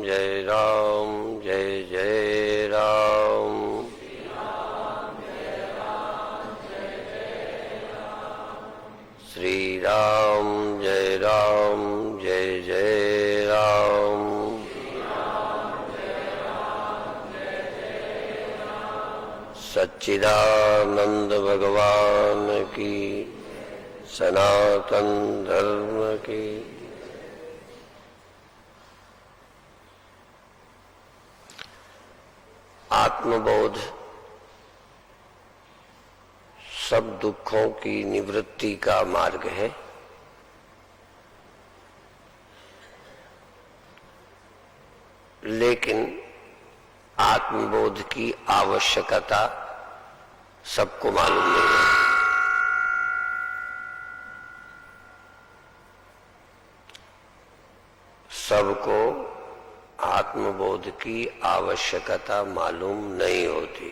जय राम जय जय राम। श्री राम जय जय राम। सच्चिदानंद भगवान की, सनातन धर्म की। आत्मबोध सब दुखों की निवृत्ति का मार्ग है। लेकिन आत्मबोध की आवश्यकता सबको मालूम नहीं है। सबको आत्मबोध की आवश्यकता मालूम नहीं होती।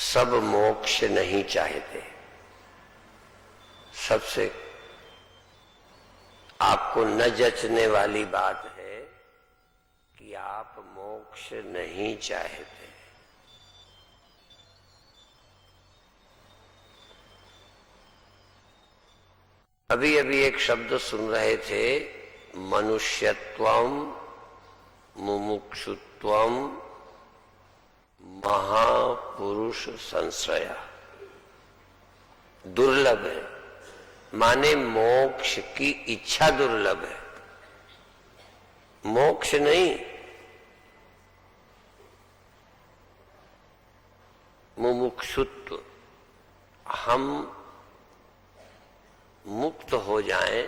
सब मोक्ष नहीं चाहते। सबसे आपको न जचने वाली बात है कि आप मोक्ष नहीं चाहते। अभी अभी एक शब्द सुन रहे थे, मनुष्यत्वम मुमुक्षुत्वम महापुरुष संश्रया। दुर्लभ है, माने मोक्ष की इच्छा दुर्लभ है, मोक्ष नहीं। मुमुक्षुत्व, हम मुक्त हो जाएं,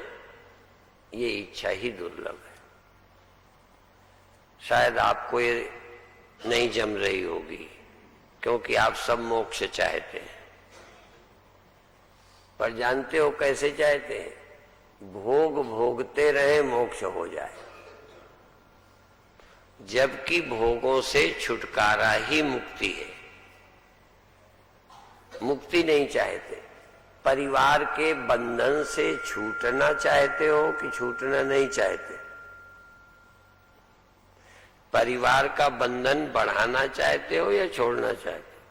ये इच्छा ही दुर्लभ है। शायद आपको ये नहीं जम रही होगी, क्योंकि आप सब मोक्ष चाहते हैं। पर जानते हो कैसे चाहते हैं? भोग भोगते रहे, मोक्ष हो जाए। जबकि भोगों से छुटकारा ही मुक्ति है। मुक्ति नहीं चाहते। परिवार के बंधन से छूटना चाहते हो कि छूटना नहीं चाहते? परिवार का बंधन बढ़ाना चाहते हो या छोड़ना चाहते हो?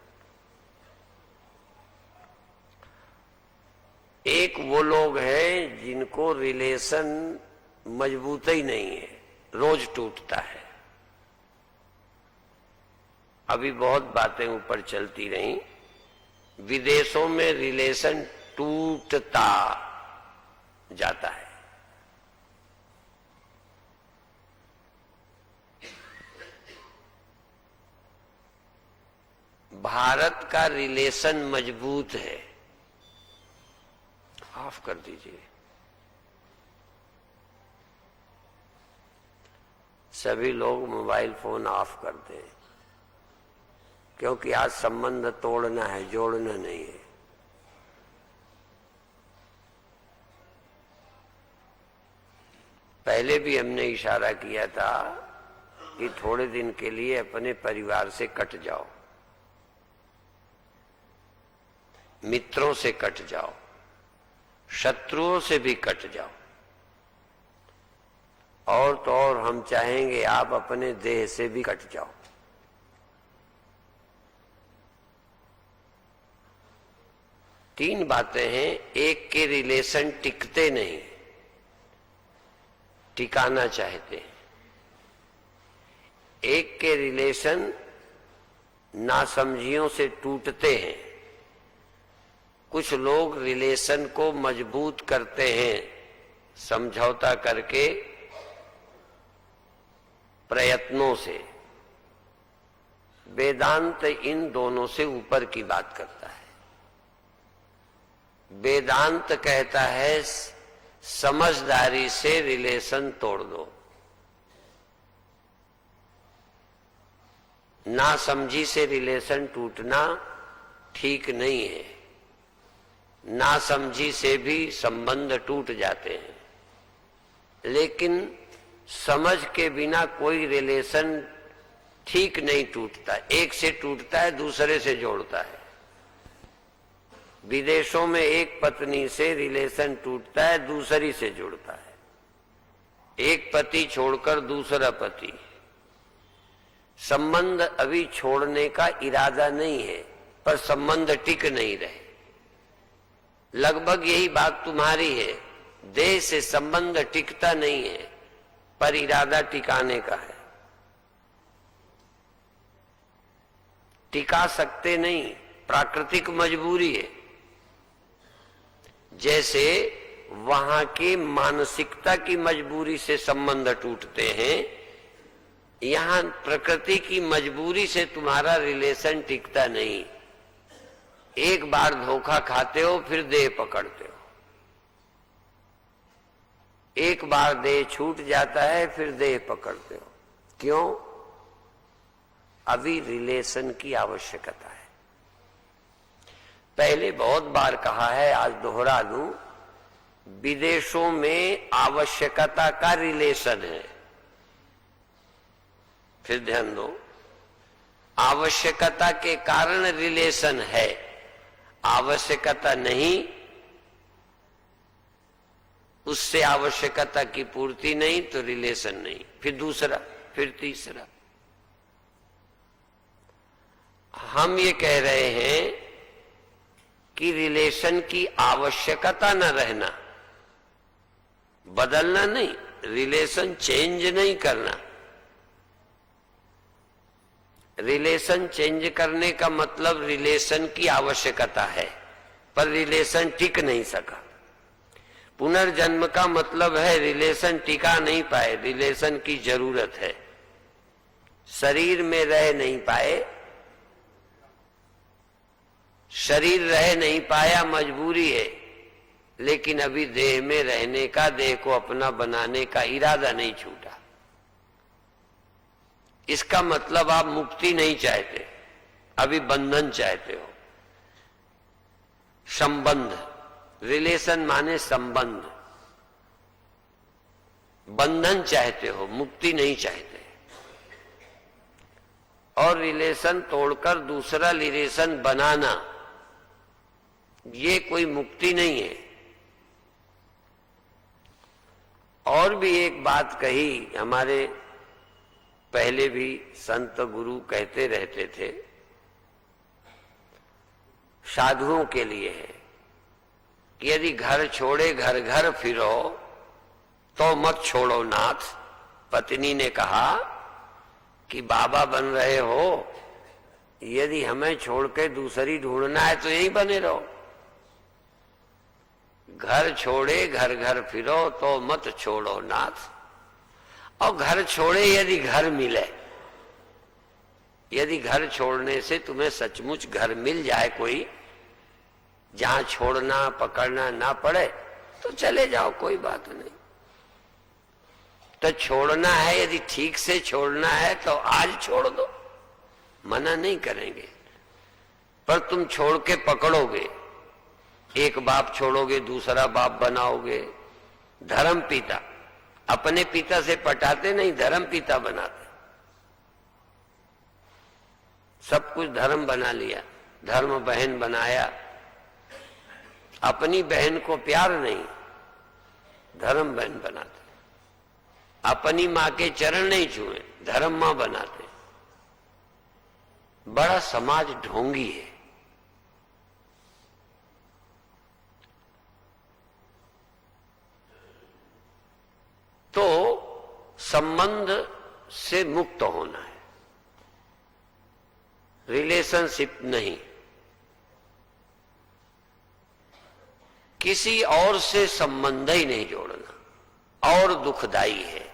एक वो लोग हैं जिनको रिलेशन मजबूत ही नहीं है, रोज टूटता है। अभी बहुत बातें ऊपर चलती रहीं, विदेशों में रिलेशन टूटता जाता है। भारत का रिलेशन मजबूत है। ऑफ कर दीजिए। सभी लोग मोबाइल फोन ऑफ कर दें, क्योंकि आज संबंध तोड़ना है, जोड़ना नहीं है। पहले भी हमने इशारा किया था कि थोड़े दिन के लिए अपने परिवार से कट जाओ, मित्रों से कट जाओ, शत्रुओं से भी कट जाओ। और तो और हम चाहेंगे आप अपने देह से भी कट जाओ। तीन बातें हैं। एक के रिलेशन टिकते नहीं, टिकाना चाहते हैं। एक के रिलेशन नासमझियों से टूटते हैं। कुछ लोग रिलेशन को मजबूत करते हैं समझौता करके, प्रयत्नों से। वेदांत इन दोनों से ऊपर की बात करता है। वेदांत कहता है समझदारी से रिलेशन तोड़ दो। नासमझी से रिलेशन टूटना ठीक नहीं है। नासमझी से भी संबंध टूट जाते हैं, लेकिन समझ के बिना कोई रिलेशन ठीक नहीं टूटता। एक से टूटता है, दूसरे से जोड़ता है। विदेशों में एक पत्नी से रिलेशन टूटता है, दूसरी से जुड़ता है। एक पति छोड़कर दूसरा पति, संबंध अभी छोड़ने का इरादा नहीं है, पर संबंध टिक नहीं रहे। लगभग यही बात तुम्हारी है, देह से संबंध टिकता नहीं है, पर इरादा टिकाने का है। टिका सकते नहीं, प्राकृतिक मजबूरी है। जैसे वहां की मानसिकता की मजबूरी से संबंध टूटते हैं, यहां प्रकृति की मजबूरी से तुम्हारा रिलेशन टिकता नहीं। एक बार धोखा खाते हो, फिर देह पकड़ते हो। एक बार देह छूट जाता है, फिर देह पकड़ते हो। क्यों? अभी रिलेशन की आवश्यकता है। पहले बहुत बार कहा है, आज दोहरा दूं, विदेशों में आवश्यकता का रिलेशन है। फिर ध्यान दो, आवश्यकता के कारण रिलेशन है, आवश्यकता नहीं, उससे आवश्यकता की पूर्ति नहीं तो रिलेशन नहीं। फिर दूसरा, फिर तीसरा। हम ये कह रहे हैं कि रिलेशन की आवश्यकता न रहना, बदलना नहीं, रिलेशन चेंज नहीं करना। रिलेशन चेंज करने का मतलब रिलेशन की आवश्यकता है, पर रिलेशन टिक नहीं सका। पुनर्जन्म का मतलब है रिलेशन टिका नहीं पाए, रिलेशन की जरूरत है। शरीर में रह नहीं पाए, शरीर रह नहीं पाया, मजबूरी है, लेकिन अभी देह में रहने का, देह को अपना बनाने का इरादा नहीं छूटा। इसका मतलब आप मुक्ति नहीं चाहते, अभी बंधन चाहते हो। संबंध, रिलेशन माने संबंध, बंधन चाहते हो, मुक्ति नहीं चाहते। और रिलेशन तोड़कर दूसरा रिलेशन बनाना, ये कोई मुक्ति नहीं है। और भी एक बात कही, हमारे पहले भी संत गुरु कहते रहते थे, साधुओं के लिए है कि यदि घर छोड़े घर घर फिरो तो मत छोड़ो नाथ। पत्नी ने कहा कि बाबा बन रहे हो, यदि हमें छोड़ के दूसरी ढूंढना है तो यहीं बने रहो। घर छोड़े घर घर फिरो तो मत छोड़ो नाथ। और घर छोड़े यदि घर मिले, यदि घर छोड़ने से तुम्हें सचमुच घर मिल जाए कोई, जहां छोड़ना पकड़ना ना पड़े, तो चले जाओ, कोई बात नहीं। तो छोड़ना है, यदि ठीक से छोड़ना है तो आज छोड़ दो, मना नहीं करेंगे। पर तुम छोड़ के पकड़ोगे, एक बाप छोड़ोगे दूसरा बाप बनाओगे। धर्म पिता, अपने पिता से पटाते नहीं, धर्म पिता बनाते। सब कुछ धर्म बना लिया, धर्म बहन बनाया। अपनी बहन को प्यार नहीं, धर्म बहन बनाते। अपनी मां के चरण नहीं छुए, धर्म मां बनाते। बड़ा समाज ढोंगी है। तो संबंध से मुक्त होना है, रिलेशनशिप नहीं। किसी और से संबंध ही नहीं जोड़ना, और दुखदाई है,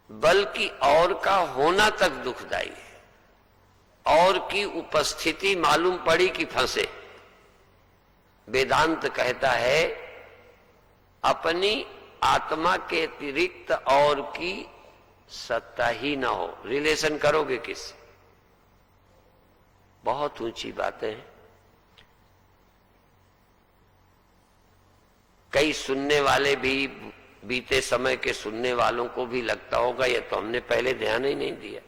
बल्कि और का होना तक दुखदाई है। और की उपस्थिति मालूम पड़ी कि फंसे। वेदांत कहता है अपनी आत्मा के अतिरिक्त और की सत्ता ही ना हो, रिलेशन करोगे किससे? बहुत ऊंची बातें हैं। कई सुनने वाले भी, बीते समय के सुनने वालों को भी लगता होगा ये तो हमने पहले ध्यान ही नहीं दिया।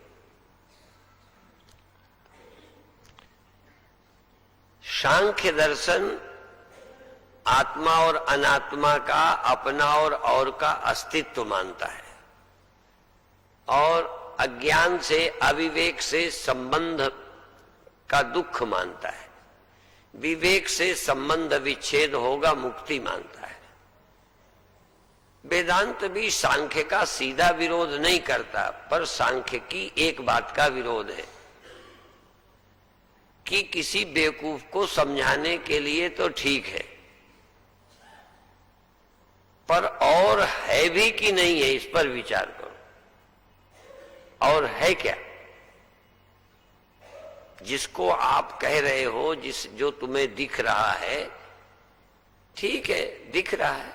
सांख्य दर्शन आत्मा और अनात्मा का, अपना और का अस्तित्व मानता है, और अज्ञान से, अविवेक से संबंध का दुख मानता है। विवेक से संबंध विच्छेद होगा, मुक्ति मानता है। वेदांत भी सांख्य का सीधा विरोध नहीं करता, पर सांख्य की एक बात का विरोध है कि किसी बेवकूफ को समझाने के लिए तो ठीक है, पर और है भी कि नहीं है, इस पर विचार करो। और है क्या? जिसको आप कह रहे हो, जो तुम्हें दिख रहा है, ठीक है, दिख रहा है,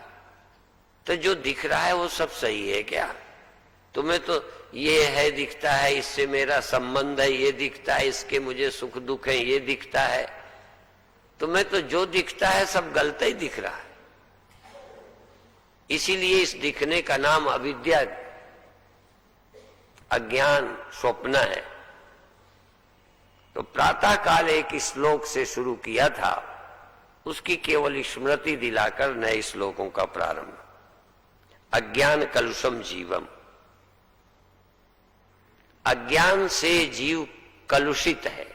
तो जो दिख रहा है वो सब सही है क्या? तुम्हें तो ये है दिखता है, इससे मेरा संबंध है, ये दिखता है, इसके मुझे सुख दुख है, ये दिखता है। तुम्हें तो जो दिखता है सब गलत ही दिख रहा है। इसीलिए इस दिखने का नाम अविद्या, अज्ञान, स्वप्न है। तो प्रातः काल एक श्लोक से शुरू किया था, उसकी केवल स्मृति दिलाकर नए श्लोकों का प्रारंभ। अज्ञान कलुषम जीवम। अज्ञान से जीव कलुषित है,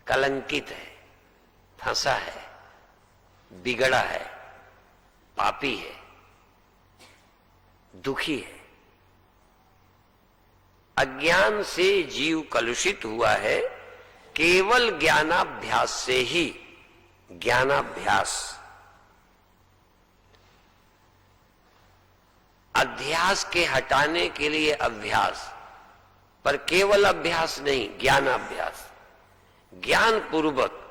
कलंकित है, फंसा है, बिगड़ा है, पापी है, दुखी है। अज्ञान से जीव कलुषित हुआ है केवल ज्ञानाभ्यास से ही। ज्ञानाभ्यास, अध्यास के हटाने के लिए अभ्यास, पर केवल अभ्यास नहीं, ज्ञानाभ्यास। ज्ञान पूर्वक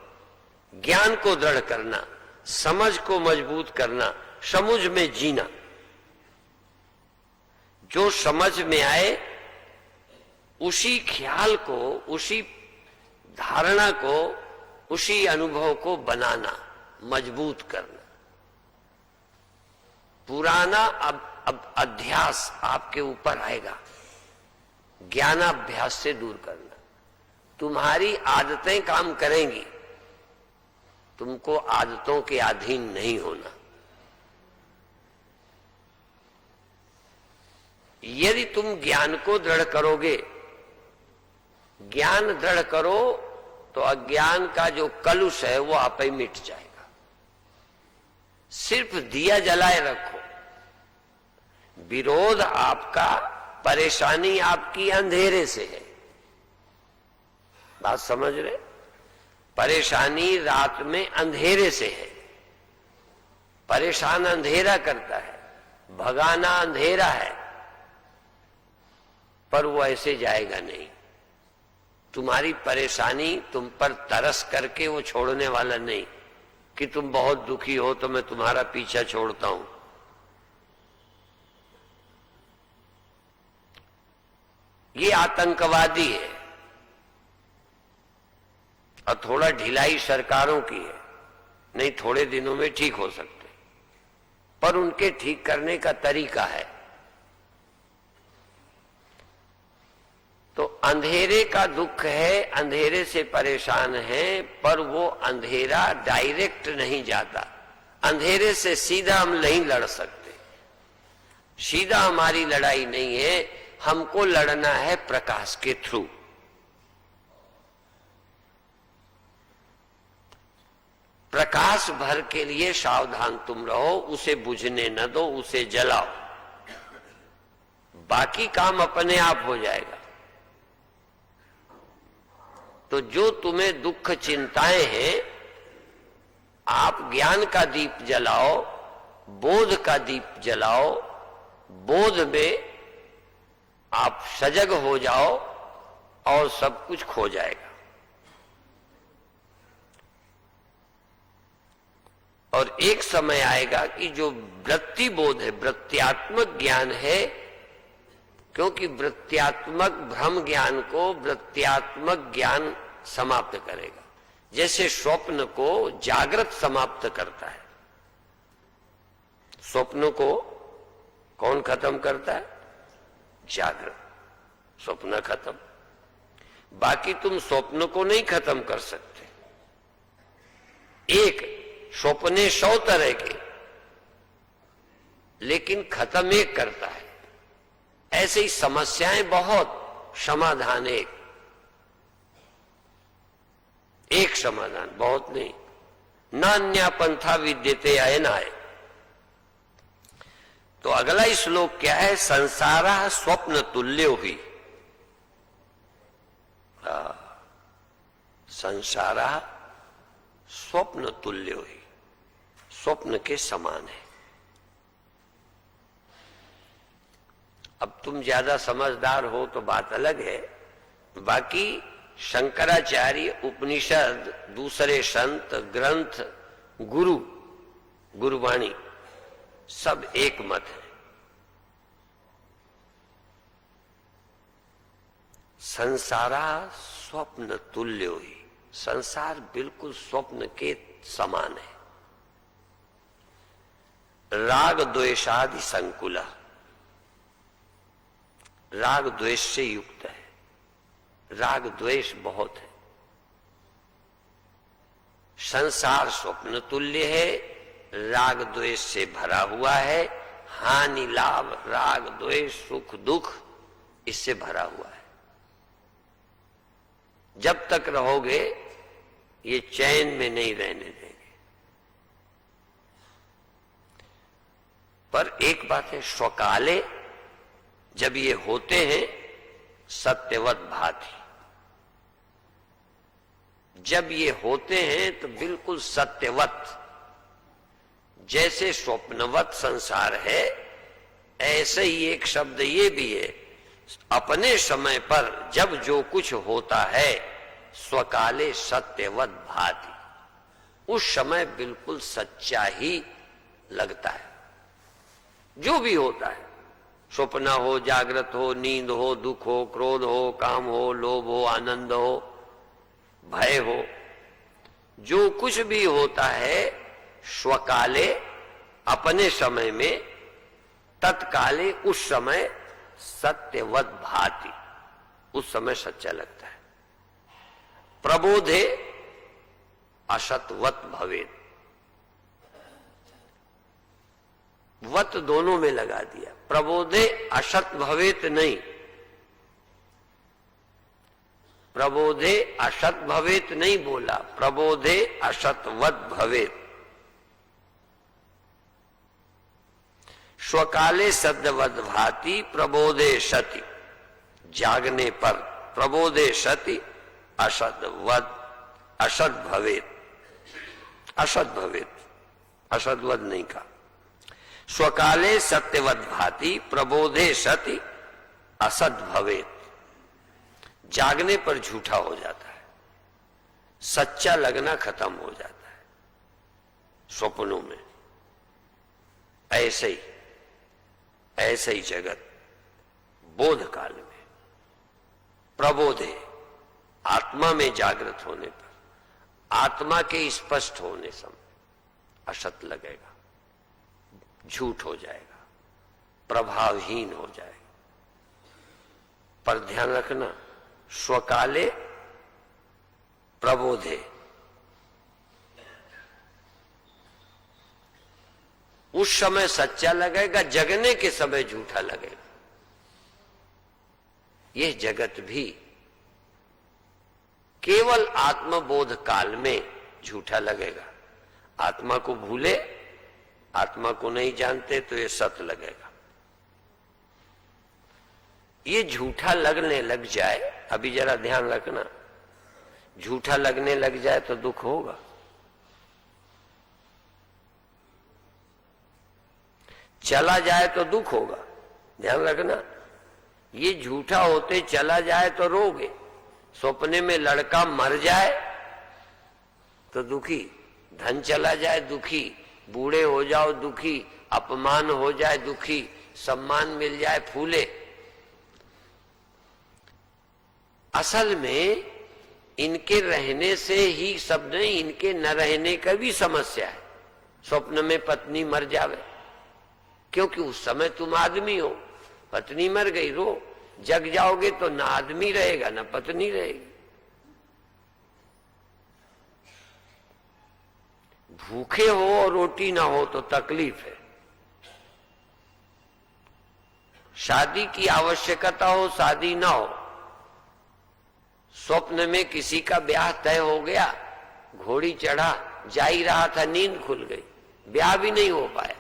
ज्ञान को दृढ़ करना, समझ को मजबूत करना, समझ में जीना। जो समझ में आए उसी ख्याल को, उसी धारणा को, उसी अनुभव को बनाना, मजबूत करना। पुराना अब अध्यास आपके ऊपर आएगा, ज्ञानाभ्यास से दूर करना। तुम्हारी आदतें काम करेंगी, तुमको आदतों के अधीन नहीं होना। यदि तुम ज्ञान को दृढ़ करोगे, ज्ञान दृढ़ करो, तो अज्ञान का जो कलुष है वो आप ही मिट जाएगा। सिर्फ दिया जलाए रखो। विरोध आपका, परेशानी आपकी अंधेरे से है। बात समझ रहे? परेशानी रात में अंधेरे से है। परेशान अंधेरा करता है, भगाना अंधेरा है, पर वो ऐसे जाएगा नहीं। तुम्हारी परेशानी तुम पर तरस करके वो छोड़ने वाला नहीं कि तुम बहुत दुखी हो तो मैं तुम्हारा पीछा छोड़ता हूं। ये आतंकवादी है, और थोड़ा ढिलाई सरकारों की है। नहीं, थोड़े दिनों में ठीक हो सकते, पर उनके ठीक करने का तरीका है। तो अंधेरे का दुख है, अंधेरे से परेशान है, पर वो अंधेरा डायरेक्ट नहीं जाता। अंधेरे से सीधा हम नहीं लड़ सकते, सीधा हमारी लड़ाई नहीं है। हमको लड़ना है प्रकाश के थ्रू। प्रकाश भर के लिए सावधान तुम रहो, उसे बुझने न दो, उसे जलाओ, बाकी काम अपने आप हो जाएगा। तो जो तुम्हें दुख चिंताएं हैं, आप ज्ञान का दीप जलाओ, बोध का दीप जलाओ, बोध में आप सजग हो जाओ और सब कुछ खो जाएगा। और एक समय आएगा कि जो वृत्ति बोध है, वृत्त्यात्मक ज्ञान है, क्योंकि वृत्त्यात्मक भ्रम ज्ञान को वृत्त्यात्मक ज्ञान समाप्त करेगा। जैसे स्वप्न को जागृत समाप्त करता है। स्वप्न को कौन खत्म करता है? जागृत। स्वप्न खत्म। बाकी तुम स्वप्न को नहीं खत्म कर सकते। एक सपने 100 तरह के, लेकिन खत्म एक करता है। ऐसे ही समस्याएं बहुत, समाधान एक समाधान, बहुत नहीं। नान्या पंथा विद्यते अयनाय। तो अगला श्लोक क्या है? संसारा स्वप्न तुल्यो ही। संसारा स्वप्न तुल्यो ही, स्वप्न के समान है। अब तुम ज्यादा समझदार हो तो बात अलग है, बाकी शंकराचार्य, उपनिषद, दूसरे संत, ग्रंथ, गुरुवाणी सब एक मत है। संसारा स्वप्न तुल्यो ही, संसार बिल्कुल स्वप्न के समान है। राग द्वेषादि संकुला, राग द्वेष से युक्त है, राग द्वेष बहुत है। संसार स्वप्न तुल्य है, राग द्वेष से भरा हुआ है। हानि लाभ, राग द्वेष, सुख दुख, इससे भरा हुआ है। जब तक रहोगे ये चैन में नहीं रहने देंगे। पर एक बात है, स्वकाले जब ये होते हैं सत्यवत भाति, जब ये होते हैं तो बिल्कुल सत्यवत, जैसे स्वप्नवत संसार है, ऐसे ही एक शब्द ये भी है, अपने समय पर जब जो कुछ होता है स्वकाले सत्यवत भाति, उस समय बिल्कुल सच्चा ही लगता है। जो भी होता है, स्वप्न हो, जागृत हो, नींद हो, दुख हो, क्रोध हो, काम हो, लोभ हो, आनंद हो, भय हो, जो कुछ भी होता है स्वकाले, अपने समय में, तत्काले, उस समय सत्यवत भाति, उस समय सच्चा लगता है। प्रबोधे असतवत भवेत्, वत दोनों में लगा दिया। प्रबोधे असत भवेत नहीं, प्रबोधे असत भवेत नहीं बोला, प्रबोधे असतवत भवेत। स्वकाले सद्वद भाति प्रबोधे सति, जागने पर, प्रबोधे सति असद्वद, असद भवेत, असद भवेत, असद्वद नहीं कहा। स्वकाले सत्यवद भाति प्रबोधे सति असद भवेत, जागने पर झूठा हो जाता है, सच्चा लगना खत्म हो जाता है स्वप्नों में। ऐसे ही जगत बोध काल में, प्रबोधे, आत्मा में जागृत होने पर, आत्मा के स्पष्ट होने समय असत लगेगा, झूठ हो जाएगा, प्रभावहीन हो जाएगा। पर ध्यान रखना, स्वकाले प्रबोधे, उस समय सच्चा लगेगा, जगने के समय झूठा लगेगा। यह जगत भी केवल आत्मबोध काल में झूठा लगेगा। आत्मा को भूले, आत्मा को नहीं जानते तो ये सत्य लगेगा। ये झूठा लगने लग जाए, अभी जरा ध्यान रखना, झूठा लगने लग जाए तो दुख होगा। चला जाए तो दुख होगा, ध्यान रखना। ये झूठा होते चला जाए तो रोगे, सपने में लड़का मर जाए तो दुखी, धन चला जाए दुखी, बूढ़े हो जाओ दुखी, अपमान हो जाए दुखी, सम्मान मिल जाए फूले। असल में इनके रहने से ही सब नहीं, इनके न रहने का भी समस्या है। स्वप्न में पत्नी मर जावे, क्योंकि उस समय तुम आदमी हो, पत्नी मर गई, रो। जग जाओगे तो ना आदमी रहेगा ना पत्नी रहेगी। भूखे हो और रोटी ना हो तो तकलीफ है। शादी की आवश्यकता हो, शादी ना हो, स्वप्न में किसी का ब्याह तय हो गया, घोड़ी चढ़ा, जा ही रहा था, नींद खुल गई, ब्याह भी नहीं हो पाया।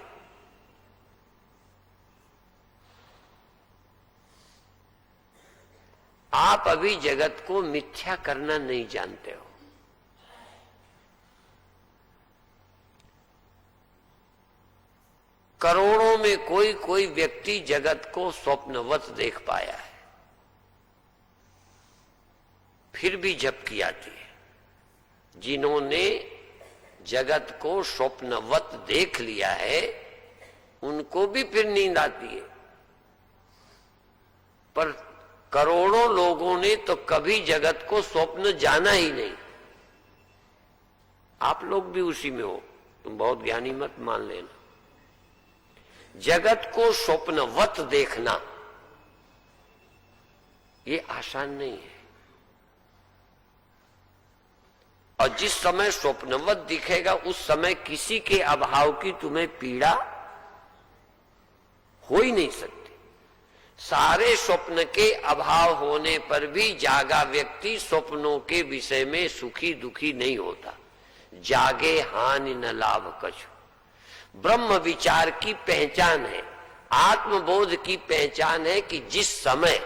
आप अभी जगत को मिथ्या करना नहीं जानते हो। करोड़ों में कोई कोई व्यक्ति जगत को स्वप्नवत देख पाया है, फिर भी झपकी आती है। जिन्होंने जगत को स्वप्नवत देख लिया है उनको भी फिर नींद आती है, पर करोड़ों लोगों ने तो कभी जगत को स्वप्न जाना ही नहीं। आप लोग भी उसी में हो, तुम बहुत ज्ञानी मत मान लेना। जगत को स्वप्नवत देखना ये आसान नहीं है। और जिस समय स्वप्नवत दिखेगा उस समय किसी के अभाव की तुम्हें पीड़ा हो ही नहीं सकती। सारे स्वप्न के अभाव होने पर भी जागा व्यक्ति स्वप्नों के विषय में सुखी दुखी नहीं होता। जागे हानि न लाभ कछु, ब्रह्म विचार की पहचान है, आत्मबोध की पहचान है कि जिस समय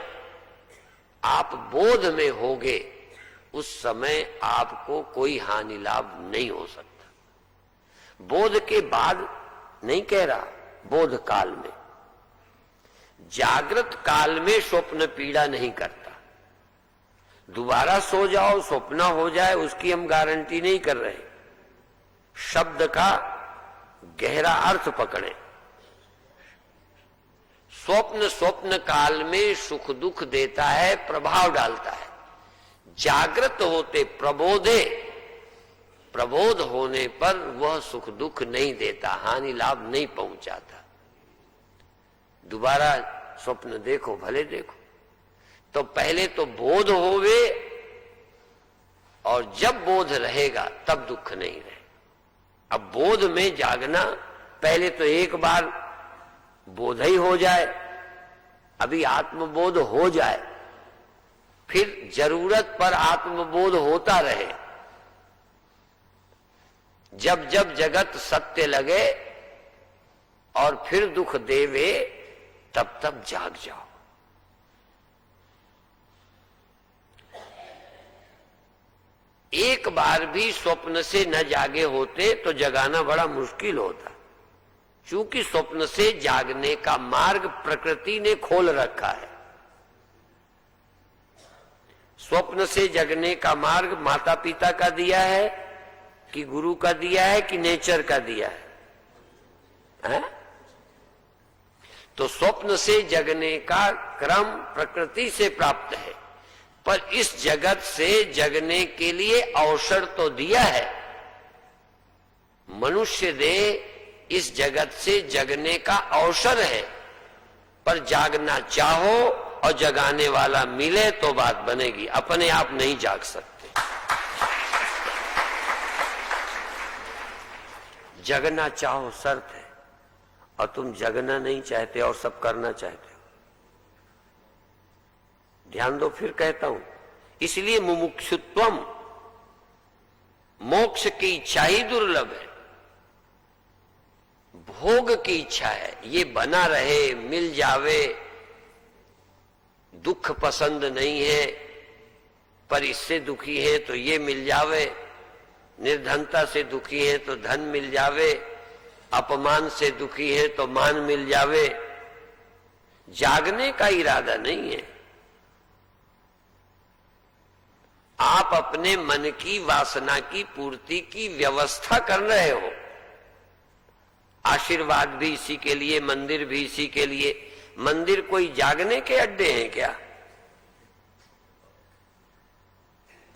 आप बोध में होगे उस समय आपको कोई हानि लाभ नहीं हो सकता। बोध के बाद नहीं कह रहा, बोध काल में। जागृत काल में स्वप्न पीड़ा नहीं करता। दोबारा सो जाओ स्वप्न हो जाए उसकी हम गारंटी नहीं कर रहे। शब्द का गहरा अर्थ पकड़े। स्वप्न स्वप्न काल में सुख दुख देता है, प्रभाव डालता है। जागृत होते प्रबोधे, प्रबोध होने पर वह सुख दुख नहीं देता, हानि लाभ नहीं पहुंचाता। दोबारा स्वप्न देखो, भले देखो, तो पहले तो बोध होवे और जब बोध रहेगा तब दुख नहीं रहे। अब बोध में जागना, पहले तो एक बार बोध ही हो जाए, अभी आत्मबोध हो जाए, फिर जरूरत पर आत्मबोध होता रहे। जब जब जगत सत्य लगे और फिर दुख देवे तब तब जाग जाओ। एक बार भी स्वप्न से न जागे होते तो जगाना बड़ा मुश्किल होता, क्योंकि स्वप्न से जागने का मार्ग प्रकृति ने खोल रखा है। स्वप्न से जगने का मार्ग माता पिता का दिया है कि गुरु का दिया है कि नेचर का दिया है? तो स्वप्न से जगने का क्रम प्रकृति से प्राप्त है, पर इस जगत से जगने के लिए अवसर तो दिया है। मनुष्य देह इस जगत से जगने का अवसर है, पर जागना चाहो और जगाने वाला मिले तो बात बनेगी, अपने आप नहीं जाग सकते। जगना चाहो शर्त है, और तुम जगना नहीं चाहते और सब करना चाहते हो। ध्यान दो, फिर कहता हूं, इसलिए मुमुक्षुत्वम, मोक्ष की इच्छा ही दुर्लभ है। भोग की इच्छा है, ये बना रहे, मिल जावे, दुख पसंद नहीं है, पर इससे दुखी है तो ये मिल जावे, निर्धनता से दुखी है तो धन मिल जावे, अपमान से दुखी है तो मान मिल जावे। जागने का इरादा नहीं है। आप अपने मन की वासना की पूर्ति की व्यवस्था कर रहे हो। आशीर्वाद भी इसी के लिए, मंदिर भी इसी के लिए। मंदिर कोई जागने के अड्डे हैं क्या?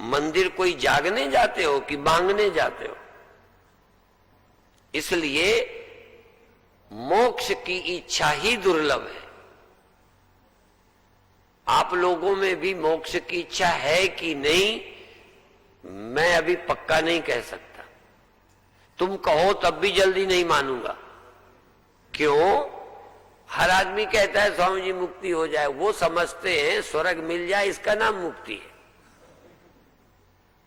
मंदिर कोई जागने जाते हो कि मांगने जाते हो? इसलिए मोक्ष की इच्छा ही दुर्लभ है। आप लोगों में भी मोक्ष की इच्छा है कि नहीं, मैं अभी पक्का नहीं कह सकता। तुम कहो तब भी जल्दी नहीं मानूंगा। क्यों? हर आदमी कहता है स्वामी जी मुक्ति हो जाए, वो समझते हैं स्वर्ग मिल जाए इसका नाम मुक्ति है।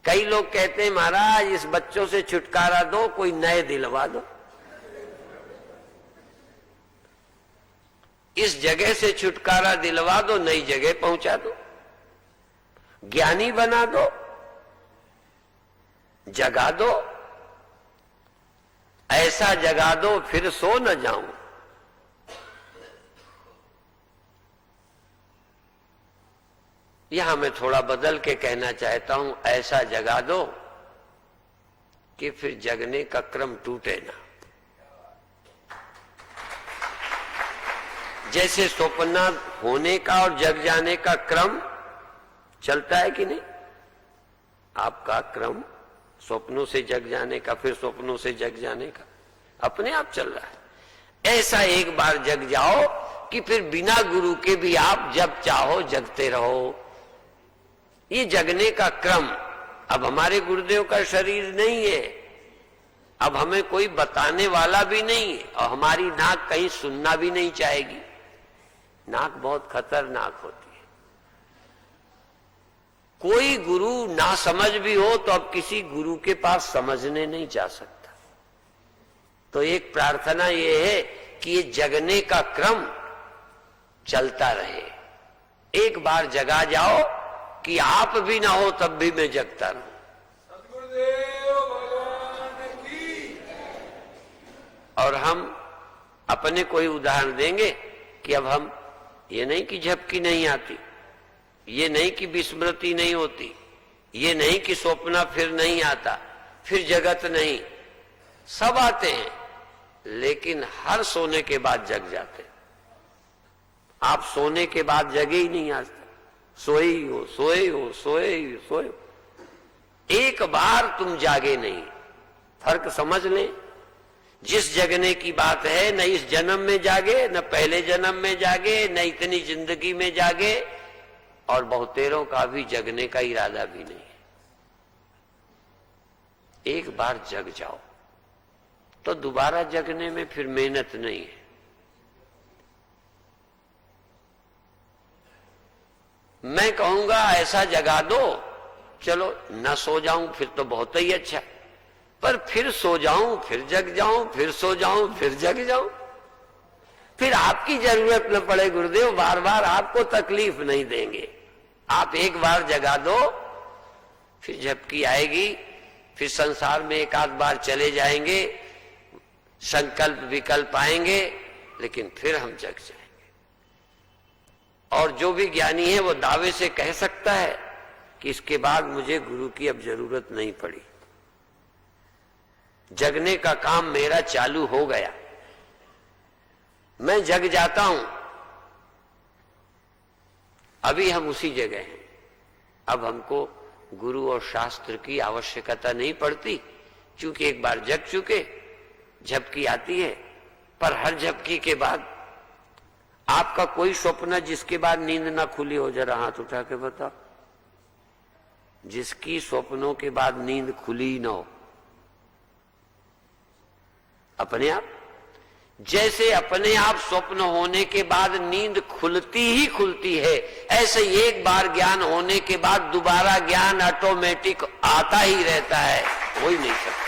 कई लोग कहते हैं महाराज इस बच्चों से छुटकारा दो, कोई नए दिलवा दो, इस जगह से छुटकारा दिलवा दो, नई जगह पहुंचा दो, ज्ञानी बना दो, जगा दो, ऐसा जगा दो फिर सो न जाऊं। यहां मैं थोड़ा बदल के कहना चाहता हूं, ऐसा जगा दो कि फिर जगने का क्रम टूटे ना। जैसे स्वप्न होने का और जग जाने का क्रम चलता है कि नहीं, आपका क्रम स्वप्नों से जग जाने का, फिर स्वप्नों से जग जाने का अपने आप चल रहा है। ऐसा एक बार जग जाओ कि फिर बिना गुरु के भी आप जब चाहो जगते रहो। ये जगने का क्रम, अब हमारे गुरुदेव का शरीर नहीं है, अब हमें कोई बताने वाला भी नहीं है, और हमारी नाक कहीं सुनना भी नहीं चाहेगी। नाक बहुत खतरनाक होती है। कोई गुरु ना समझ भी हो तो अब किसी गुरु के पास समझने नहीं जा सकता। तो एक प्रार्थना ये है कि ये जगने का क्रम चलता रहे। एक बार जगा जाओ कि आप भी ना हो तब भी मैं जगता रहूं। सद्गुरुदेव भगवान की। और हम अपने कोई उदाहरण देंगे कि अब हम ये नहीं कि झपकी नहीं आती, ये नहीं कि विस्मृति नहीं होती, ये नहीं कि स्वप्न फिर नहीं आता, फिर जगत नहीं, सब आते हैं, लेकिन हर सोने के बाद जग जाते हैं। आप सोने के बाद जगे ही नहीं, आज सोए ही हो, सोए हो, सोए ही हो, सोए हो। एक बार तुम जागे नहीं। फर्क समझ लें। जिस जगने की बात है, न इस जन्म में जागे, न पहले जन्म में जागे, न इतनी जिंदगी में जागे, और बहुतेरों का भी जगने का इरादा भी नहीं है। एक बार जग जाओ तो दोबारा जगने में फिर मेहनत नहीं है। मैं कहूंगा ऐसा जगा दो, चलो न सो जाऊं फिर तो बहुत ही अच्छा, पर फिर सो जाऊं, फिर जग जाऊं, फिर सो जाऊं, फिर जग जाऊं, फिर आपकी जरूरत न पड़े गुरुदेव, बार बार आपको तकलीफ नहीं देंगे। आप एक बार जगा दो, फिर झपकी आएगी, फिर संसार में एक आध बार चले जाएंगे, संकल्प विकल्प आएंगे, लेकिन फिर हम जग जाएंगे। और जो भी ज्ञानी है वो दावे से कह सकता है कि इसके बाद मुझे गुरु की अब जरूरत नहीं पड़ी, जगने का काम मेरा चालू हो गया, मैं जग जाता हूं। अभी हम उसी जगह हैं। अब हमको गुरु और शास्त्र की आवश्यकता नहीं पड़ती, क्योंकि एक बार जग चुके। झपकी आती है, पर हर झपकी के बाद आपका कोई स्वप्न जिसके बाद नींद ना खुली हो, जरा हाथ उठा के बताओ। जिसकी स्वप्नों के बाद नींद खुली ही ना हो, अपने आप, जैसे अपने आप स्वप्न होने के बाद नींद खुलती ही खुलती है, ऐसे एक बार ज्ञान होने के बाद दोबारा ज्ञान ऑटोमेटिक आता ही रहता है, हो ही नहीं सकता।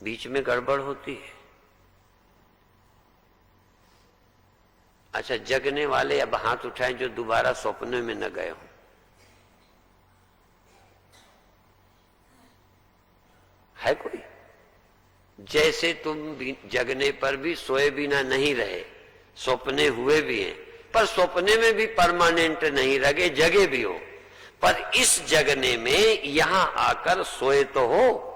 बीच में गड़बड़ होती है। अच्छा, जगने वाले अब हाथ उठाएं जो दोबारा स्वप्न में न गए हो। है कोई? जैसे तुम जगने पर भी सोए बिना नहीं रहे, सपने हुए भी हैं, पर सपने में भी परमानेंट नहीं रहे, जगे भी हो, पर इस जगने में यहां आकर सोए तो हो,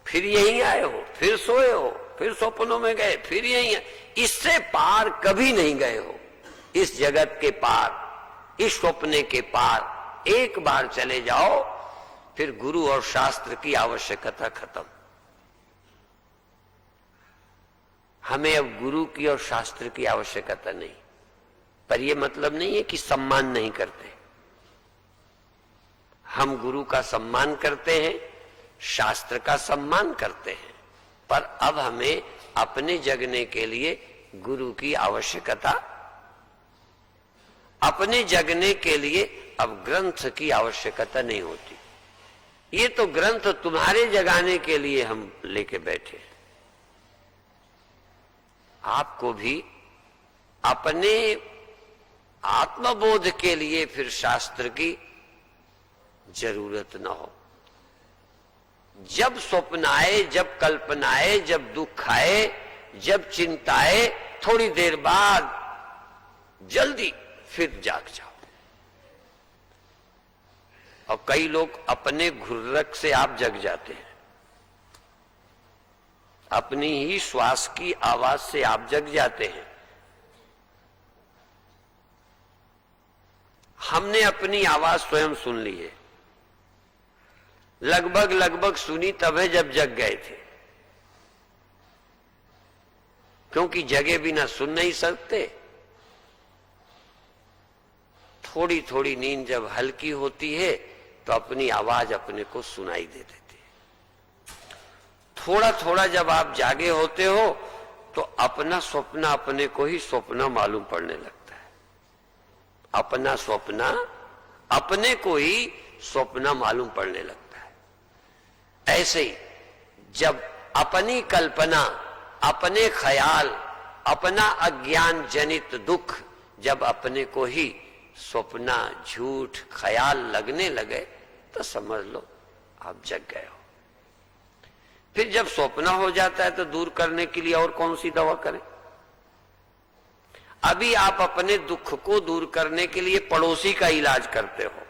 फिर यहीं आए हो, फिर सोए हो, फिर सपनों में गए, फिर यहीं, इससे पार कभी नहीं गए हो। इस जगत के पार, इस स्वप्ने के पार एक बार चले जाओ, फिर गुरु और शास्त्र की आवश्यकता खत्म। हमें अब गुरु की और शास्त्र की आवश्यकता नहीं। पर यह मतलब नहीं है कि सम्मान नहीं करते। हम गुरु का सम्मान करते हैं, शास्त्र का सम्मान करते हैं, पर अब हमें अपने जगने के लिए गुरु की आवश्यकता, अपने जगने के लिए अब ग्रंथ की आवश्यकता नहीं होती। ये तो ग्रंथ तुम्हारे जगाने के लिए हम लेके बैठे हैं। आपको भी अपने आत्मबोध के लिए फिर शास्त्र की जरूरत न हो। जब स्वप्न आए, जब कल्पना आए, जब दुख आए, जब चिंता आए, थोड़ी देर बाद जल्दी फिर जाग जाओ। और कई लोग अपने घुर्रक से आप जग जाते हैं, अपनी ही श्वास की आवाज से आप जग जाते हैं। हमने अपनी आवाज स्वयं सुन ली है, लगभग सुनी तब है जब जग गए थे, क्योंकि जगे बिना सुन नहीं सकते। थोड़ी थोड़ी नींद जब हल्की होती है तो अपनी आवाज अपने को सुनाई दे देती है। थोड़ा थोड़ा जब आप जागे होते हो तो अपना स्वप्न अपने को ही स्वप्न मालूम पड़ने लगता है। अपना स्वप्न अपने को ही स्वप्न मालूम पड़ने लगता है। ऐसे ही जब अपनी कल्पना, अपने ख्याल, अपना अज्ञान जनित दुख जब अपने को ही स्वप्न, झूठ, ख्याल लगने लगे तो समझ लो आप जग गए हो। फिर जब स्वप्न हो जाता है तो दूर करने के लिए और कौन सी दवा करें? अभी आप अपने दुख को दूर करने के लिए पड़ोसी का इलाज करते हो।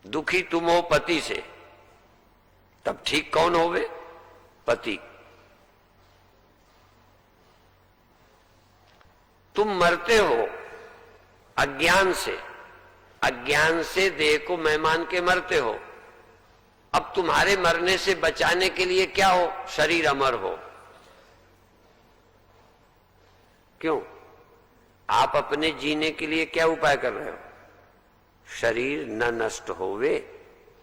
दुखी तुम हो पति से, तब ठीक कौन होवे? पति। तुम मरते हो अज्ञान से, अज्ञान से देह को मेहमान के मरते हो। अब तुम्हारे मरने से बचाने के लिए क्या हो? शरीर अमर हो। क्यों? आप अपने जीने के लिए क्या उपाय कर रहे हो? शरीर न नष्ट होवे,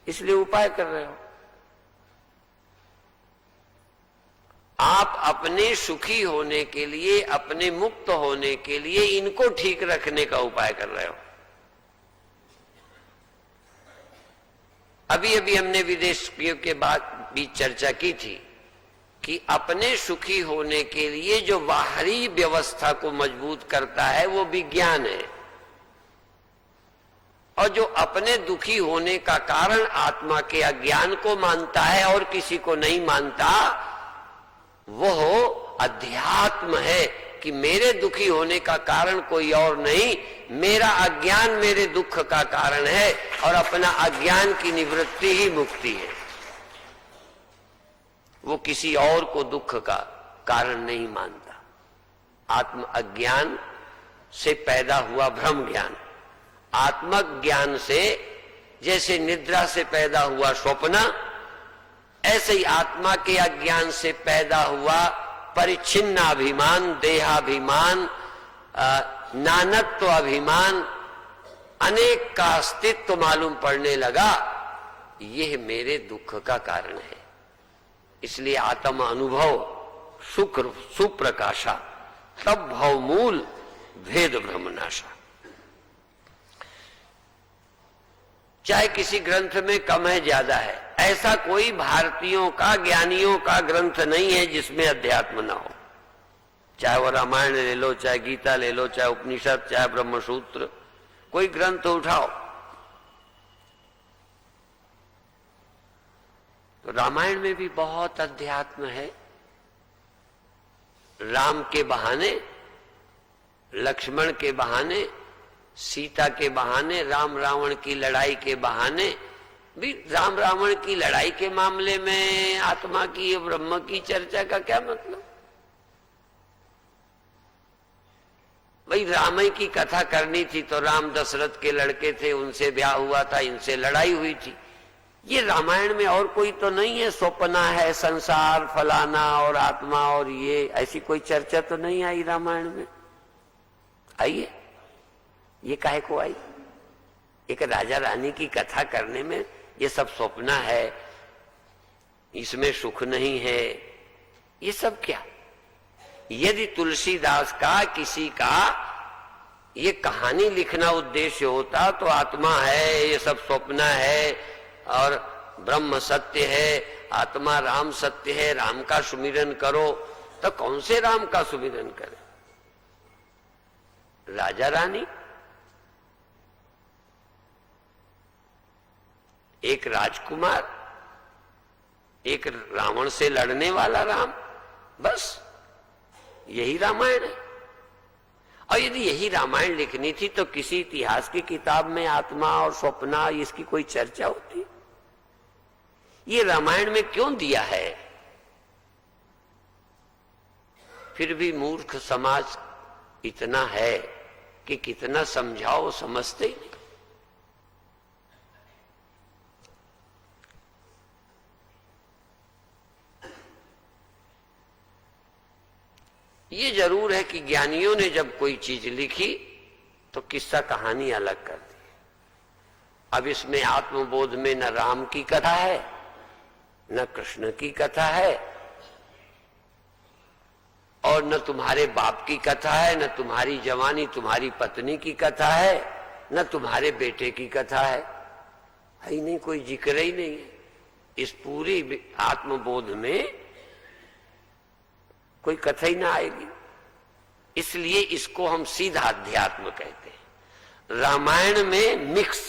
इसलिए उपाय कर रहे हो। आप अपने सुखी होने के लिए, अपने मुक्त होने के लिए इनको ठीक रखने का उपाय कर रहे हो। अभी अभी हमने विदेशियों के बाद भी चर्चा की थी कि अपने सुखी होने के लिए जो बाहरी व्यवस्था को मजबूत करता है वो विज्ञान है, और जो अपने दुखी होने का कारण आत्मा के अज्ञान को मानता है और किसी को नहीं मानता, वो अध्यात्म है कि मेरे दुखी होने का कारण कोई और नहीं, मेरा अज्ञान मेरे दुख का कारण है और अपना अज्ञान की निवृत्ति ही मुक्ति है। वो किसी और को दुख का कारण नहीं मानता। आत्म अज्ञान से पैदा हुआ भ्रम ज्ञान, आत्मज्ञान से जैसे निद्रा से पैदा हुआ स्वप्न, ऐसे ही आत्मा के अज्ञान से पैदा हुआ परिच्छिन्नाभिमान, देहाभिमान, नानत्व अभिमान, अनेक का अस्तित्व मालूम पड़ने लगा। यह मेरे दुख का कारण है। इसलिए आत्म अनुभव शुक्र सुप्रकाशा, तब भव मूल भेद भ्रमनाशा। चाहे किसी ग्रंथ में कम है ज्यादा है, ऐसा कोई भारतीयों का, ज्ञानियों का ग्रंथ नहीं है जिसमें अध्यात्म ना हो। चाहे वो रामायण ले लो, चाहे गीता ले लो, चाहे उपनिषद, चाहे ब्रह्मसूत्र, कोई ग्रंथ उठाओ तो रामायण में भी बहुत अध्यात्म है। राम के बहाने, लक्ष्मण के बहाने, सीता के बहाने, राम रावण की लड़ाई के बहाने भी, राम रावण की लड़ाई के मामले में आत्मा की, ब्रह्म की चर्चा का क्या मतलब? भाई रामायण की कथा करनी थी तो राम दशरथ के लड़के थे, उनसे ब्याह हुआ था, इनसे लड़ाई हुई थी। ये रामायण में और कोई तो नहीं है, स्वप्ना है, संसार, फलाना और आत्मा, और ये ऐसी कोई चर्चा तो नहीं आई रामायण में। आइए, ये काहे को आई? एक राजा रानी की कथा करने में ये सब स्वप्न है, इसमें सुख नहीं है, ये सब क्या? यदि तुलसीदास का किसी का ये कहानी लिखना उद्देश्य होता तो आत्मा है, ये सब स्वप्न है और ब्रह्म सत्य है, आत्मा राम सत्य है, राम का सुमिरन करो, तो कौन से राम का सुमिरन करे? राजा रानी, एक राजकुमार, एक रावण से लड़ने वाला राम, बस यही रामायण है। और यदि यही रामायण लिखनी थी तो किसी इतिहास की किताब में आत्मा और स्वप्न इसकी कोई चर्चा होती? ये रामायण में क्यों दिया है? फिर भी मूर्ख समाज इतना है कि कितना समझाओ समझते ही नहीं। ये जरूर है कि ज्ञानियों ने जब कोई चीज लिखी तो किस्सा कहानी अलग कर दी। अब इसमें आत्मबोध में न राम की कथा है, न कृष्ण की कथा है, और न तुम्हारे बाप की कथा है, न तुम्हारी जवानी तुम्हारी पत्नी की कथा है, न तुम्हारे बेटे की कथा है ही नहीं, कोई जिक्र ही नहीं है। इस पूरी आत्मबोध में कोई कथा ही ना आएगी। इसलिए इसको हम सीधा अध्यात्म कहते हैं। रामायण में मिक्स,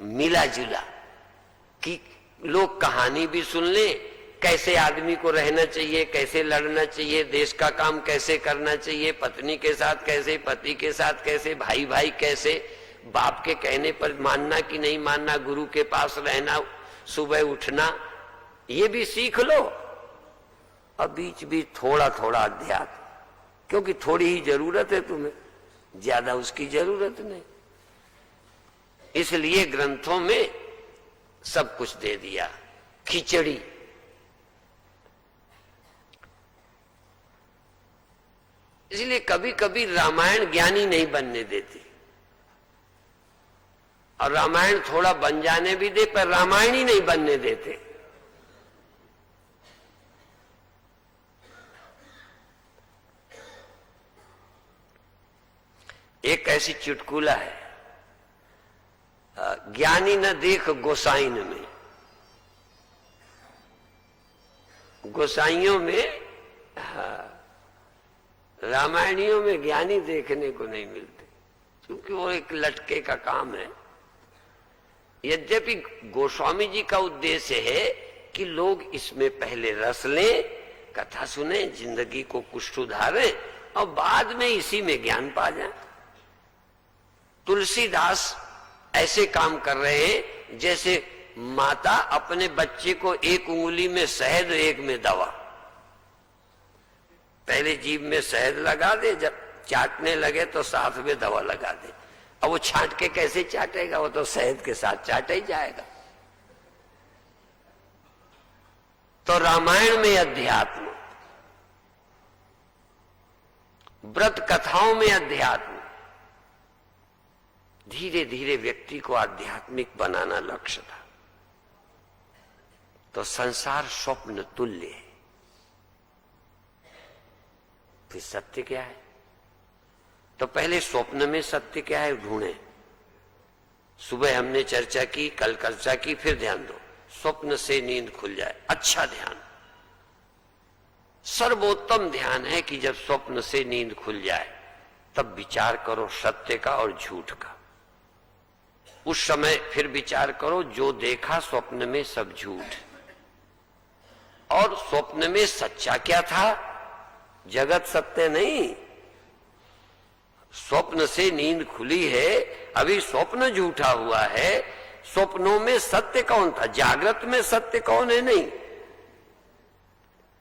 मिला जुला, कि लोग कहानी भी सुन ले, कैसे आदमी को रहना चाहिए, कैसे लड़ना चाहिए, देश का काम कैसे करना चाहिए, पत्नी के साथ कैसे, पति के साथ कैसे, भाई भाई कैसे, बाप के कहने पर मानना कि नहीं मानना, गुरु के पास रहना, सुबह उठना, ये भी सीख लो। और बीच बीच थोड़ा थोड़ा अध्यात्म, क्योंकि थोड़ी ही जरूरत है तुम्हें, ज्यादा उसकी जरूरत नहीं। इसलिए ग्रंथों में सब कुछ दे दिया, खिचड़ी। इसलिए कभी कभी रामायण ज्ञानी नहीं बनने देती, और रामायण थोड़ा बन जाने भी दे, पर रामायण ही नहीं बनने देते। एक ऐसी चुटकुला है, ज्ञानी न देख गोसाइन में। गोसाइयों में, रामायणियों में ज्ञानी देखने को नहीं मिलते, क्योंकि वो एक लटके का काम है। यद्यपि गोस्वामी जी का उद्देश्य है कि लोग इसमें पहले रस लें, कथा सुने, जिंदगी को कुछ सुधारें और बाद में इसी में ज्ञान पा जाए। तुलसीदास ऐसे काम कर रहे हैं जैसे माता अपने बच्चे को एक उंगली में शहद, एक में दवा। पहले जीभ में शहद लगा दे, जब चाटने लगे तो साथ में दवा लगा दे। अब वो छांट के कैसे चाटेगा? वो तो शहद के साथ चाटा ही जाएगा। तो रामायण में अध्यात्म, व्रत कथाओं में अध्यात्म, धीरे धीरे व्यक्ति को आध्यात्मिक बनाना लक्ष्य था। तो संसार स्वप्न तुल्य है। फिर सत्य क्या है? तो पहले स्वप्न में सत्य क्या है ढूंढे। सुबह हमने चर्चा की, कल चर्चा की, फिर ध्यान दो, स्वप्न से नींद खुल जाए। अच्छा ध्यान, सर्वोत्तम ध्यान है कि जब स्वप्न से नींद खुल जाए तब विचार करो सत्य का और झूठ का। उस समय फिर विचार करो, जो देखा स्वप्न में सब झूठ, और स्वप्न में सच्चा क्या था? जगत सत्य नहीं। स्वप्न से नींद खुली है, अभी स्वप्न झूठा हुआ है। स्वप्नों में सत्य कौन था? जागृत में सत्य कौन है? नहीं,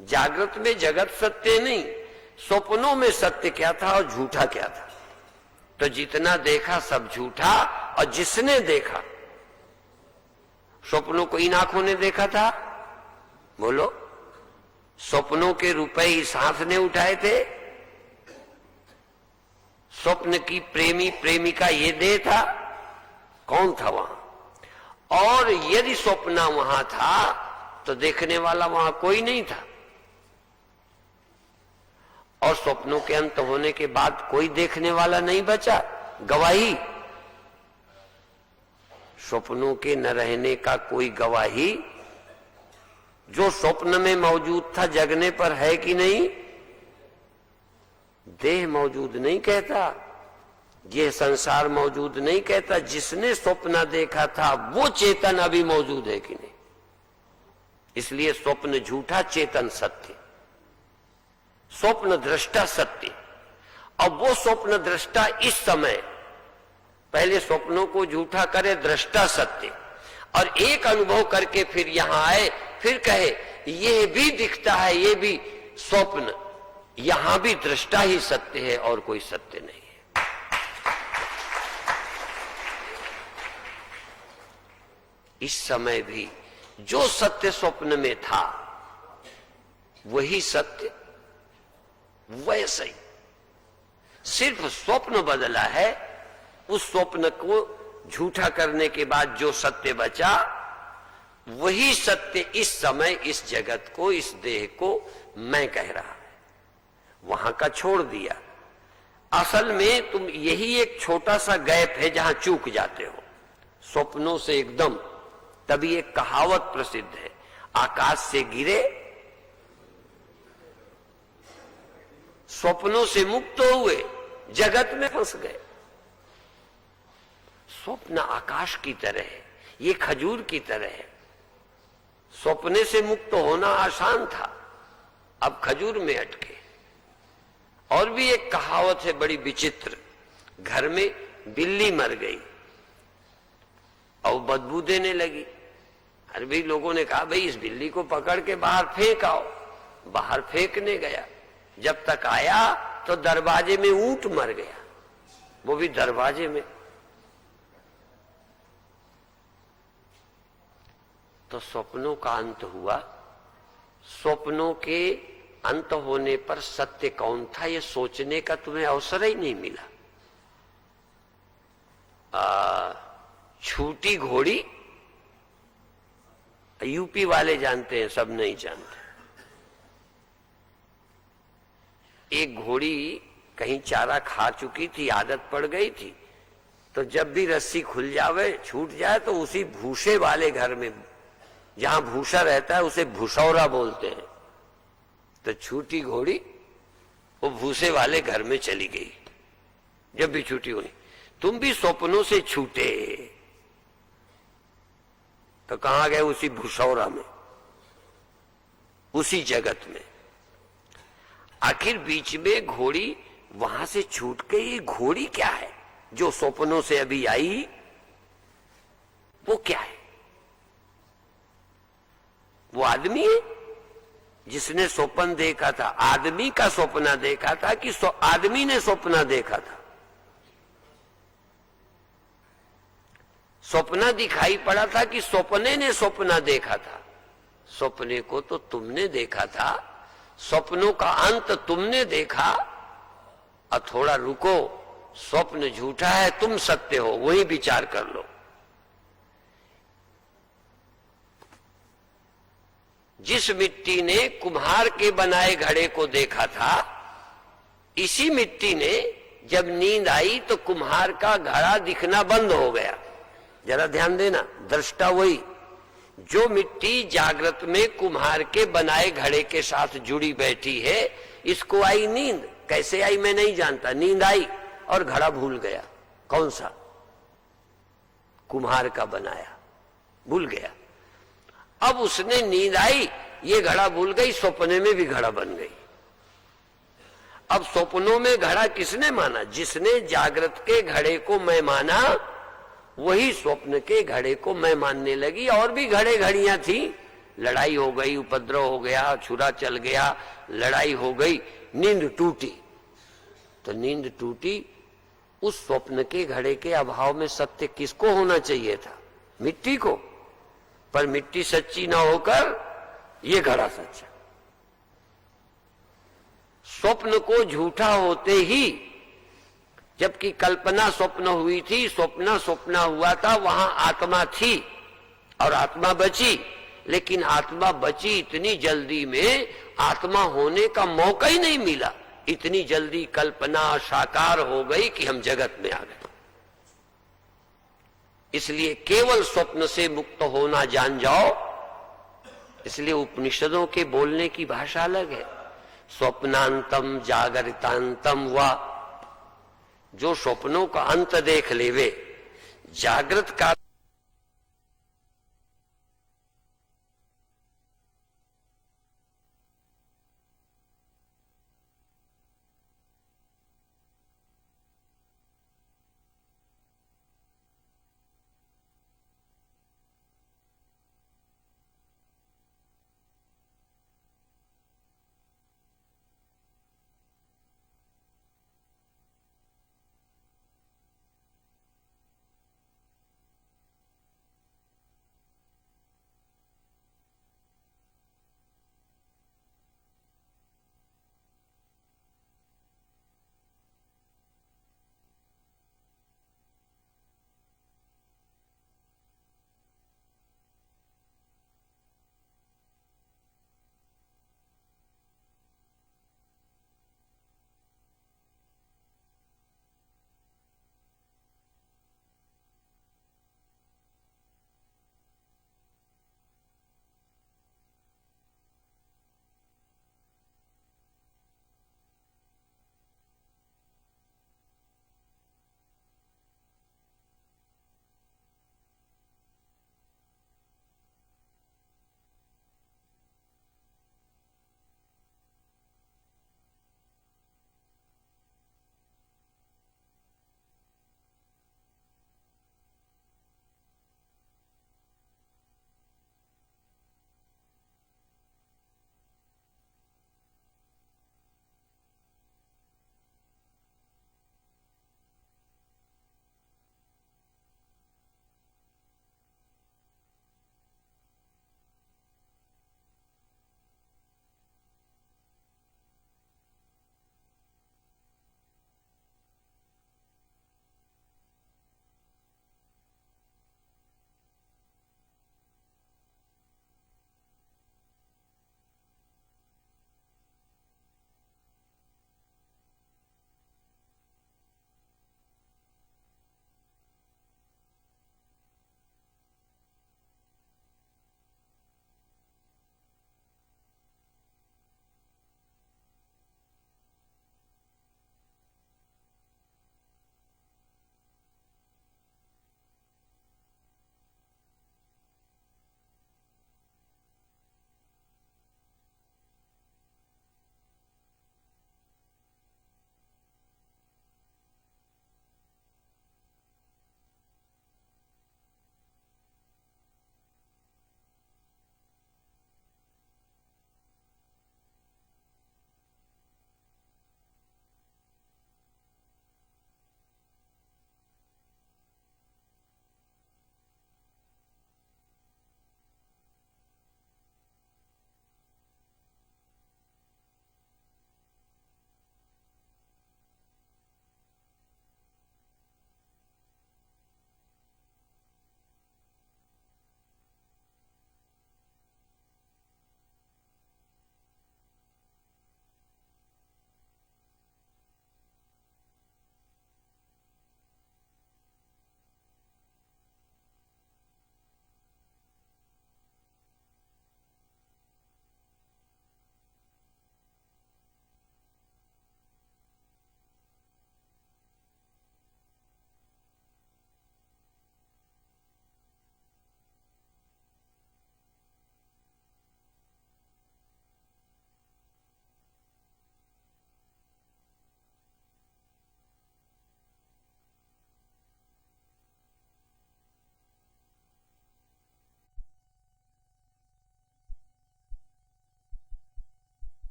जागृत में जगत सत्य नहीं, स्वप्नों में सत्य क्या था और झूठा क्या था? तो जितना देखा सब झूठा, और जिसने देखा, स्वप्नों को इन आंखों ने देखा था, बोलो, स्वप्नों के रुपए इस हाथ ने उठाए थे, स्वप्न की प्रेमी प्रेमिका ये दे था, कौन था वहां? और यदि स्वप्न वहां था तो देखने वाला वहां कोई नहीं था, और स्वप्नों के अंत होने के बाद कोई देखने वाला नहीं बचा। गवाही, स्वप्नों के न रहने का कोई गवाही, जो स्वप्न में मौजूद था जगने पर है कि नहीं? देह मौजूद नहीं कहता, ये संसार मौजूद नहीं कहता। जिसने स्वप्न देखा था वो चेतन अभी मौजूद है कि नहीं? इसलिए स्वप्न झूठा, चेतन सत्य। स्वप्न दृष्टा सत्य। अब वो स्वप्न दृष्टा इस समय पहले स्वप्नों को झूठा करे, दृष्टा सत्य, और एक अनुभव करके फिर यहां आए, फिर कहे ये भी दिखता है, ये भी स्वप्न, यहां भी दृष्टा ही सत्य है और कोई सत्य नहीं है। इस समय भी जो सत्य स्वप्न में था वही सत्य वैसे ही, सिर्फ स्वप्न बदला है। उस स्वप्न को झूठा करने के बाद जो सत्य बचा वही सत्य इस समय इस जगत को, इस देह को मैं कह रहा है। वहां का छोड़ दिया। असल में तुम यही एक छोटा सा गैप है जहां चूक जाते हो स्वप्नों से एकदम। तभी एक कहावत प्रसिद्ध है, आकाश से गिरे स्वप्नों से मुक्त हुए, जगत में फंस गए। स्वप्न आकाश की तरह है, ये खजूर की तरह है। स्वप्ने से मुक्त होना आसान था, अब खजूर में अटके। और भी एक कहावत है बड़ी विचित्र, घर में बिल्ली मर गई और बदबू देने लगी। हर भी लोगों ने कहा भाई इस बिल्ली को पकड़ के बाहर फेंक आओ। बाहर फेंकने गया, जब तक आया तो दरवाजे में ऊंट मर गया, वो भी दरवाजे में। तो स्वप्नों का अंत हुआ। स्वप्नों के अंत होने पर सत्य कौन था ये सोचने का तुम्हें अवसर ही नहीं मिला। छूटी घोड़ी, यूपी वाले जानते हैं, सब नहीं जानते। एक घोड़ी कहीं चारा खा चुकी थी, आदत पड़ गई थी, तो जब भी रस्सी खुल जावे, छूट जाए, तो उसी भूसे वाले घर में, जहां भूसा रहता है उसे भूसौरा बोलते हैं, तो छूटी घोड़ी वो भूसे वाले घर में चली गई। जब भी छूटी हुई, तुम भी स्वप्नों से छूटे तो कहां गए? उसी भूसौरा में, उसी जगत में। आखिर बीच में घोड़ी वहां से छूट गई। घोड़ी क्या है जो स्वप्नों से अभी आई? वो क्या है? वो आदमी है जिसने स्वप्न देखा था। आदमी का स्वप्न देखा था कि आदमी ने स्वप्न देखा था? स्वप्न दिखाई पड़ा था कि स्वप्ने ने स्वप्न देखा था? स्वप्ने को तो तुमने देखा था, स्वप्नों का अंत तुमने देखा। और थोड़ा रुको, स्वप्न झूठा है, तुम सत्य हो, वही विचार कर लो। जिस मिट्टी ने कुम्हार के बनाए घड़े को देखा था, इसी मिट्टी ने जब नींद आई तो कुम्हार का घड़ा दिखना बंद हो गया। जरा ध्यान देना, दृष्टा वही। जो मिट्टी जागृत में कुम्हार के बनाए घड़े के साथ जुड़ी बैठी है, इसको आई नींद। कैसे आई मैं नहीं जानता, नींद आई और घड़ा भूल गया। कौन सा? कुम्हार का बनाया, भूल गया। अब उसने नींद आई, ये घड़ा भूल गई, सपने में भी घड़ा बन गई। अब स्वप्नों में घड़ा किसने माना? जिसने जागृत के घड़े को मैं माना, वही स्वप्न के घड़े को मैं मानने लगी। और भी घड़े घड़ियां थी, लड़ाई हो गई, उपद्रव हो गया, छुरा चल गया, लड़ाई हो गई, नींद टूटी। तो नींद टूटी, उस स्वप्न के घड़े के अभाव में सत्य किसको होना चाहिए था? मिट्टी को। पर मिट्टी सच्ची ना होकर ये घड़ा सच्चा। स्वप्न को झूठा होते ही जबकि कल्पना स्वप्न हुई थी, स्वप्न हुआ था, वहां आत्मा थी और आत्मा बची, लेकिन आत्मा बची इतनी जल्दी में आत्मा होने का मौका ही नहीं मिला। इतनी जल्दी कल्पना साकार हो गई कि हम जगत में आ गए। इसलिए केवल स्वप्न से मुक्त होना जान जाओ। इसलिए उपनिषदों के बोलने की भाषा अलग है। स्वप्नांतम जागरितांतम वा, जो स्वप्नों का अंत देख लेवे, जागृत काल